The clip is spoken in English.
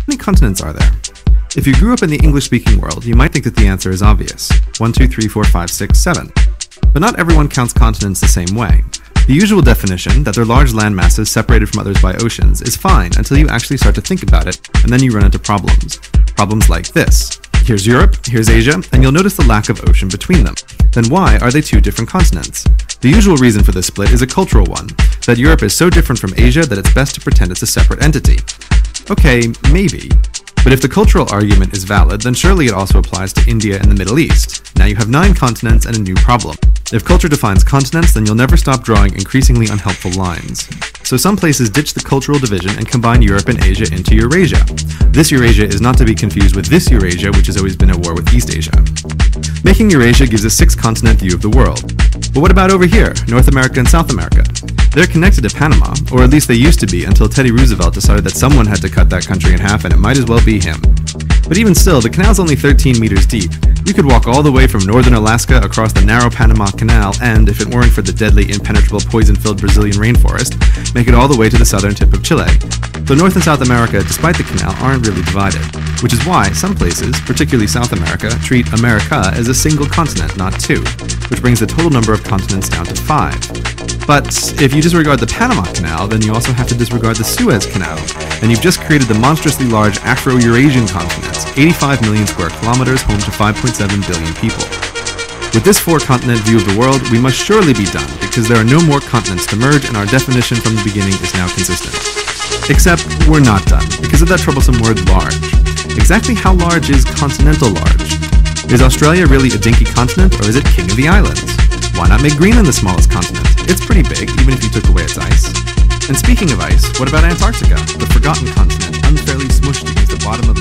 many continents are there? If you grew up in the English-speaking world, you might think that the answer is obvious. 1, 2, 3, 4, 5, 6, 7. But not everyone counts continents the same way. The usual definition, that they're large land masses separated from others by oceans, is fine until you actually start to think about it, and then you run into problems. Problems like this. Here's Europe, here's Asia, and you'll notice the lack of ocean between them. Then why are they two different continents? The usual reason for this split is a cultural one, that Europe is so different from Asia that it's best to pretend it's a separate entity. Okay, maybe. But if the cultural argument is valid, then surely it also applies to India and the Middle East. Now you have 9 continents and a new problem. If culture defines continents, then you'll never stop drawing increasingly unhelpful lines. So some places ditch the cultural division and combine Europe and Asia into Eurasia. This Eurasia is not to be confused with this Eurasia, which has always been at war with East Asia. Making Eurasia gives a 6-continent view of the world. But what about over here, North America and South America? They're connected to Panama, or at least they used to be until Teddy Roosevelt decided that someone had to cut that country in half and it might as well be him. But even still, the canal's only 13 meters deep. You could walk all the way from northern Alaska across the narrow Panama Canal and, if it weren't for the deadly, impenetrable, poison-filled Brazilian rainforest, make it all the way to the southern tip of Chile. So North and South America, despite the canal, aren't really divided. Which is why some places, particularly South America, treat America as a single continent, not 2, which brings the total number of continents down to 5. But if you disregard the Panama Canal, then you also have to disregard the Suez Canal, and you've just created the monstrously large Afro-Eurasian continent, 85 million square kilometers, home to 5.7 billion people. With this 4-continent view of the world, we must surely be done, because there are no more continents to merge and our definition from the beginning is now consistent. Except, we're not done, because of that troublesome word large. Exactly how large is continental large? Is Australia really a dinky continent, or is it king of the islands? Why not make Greenland the smallest continent? It's pretty big, even if you took away its ice. And speaking of ice, what about Antarctica, the forgotten continent, unfairly smushed against the bottom of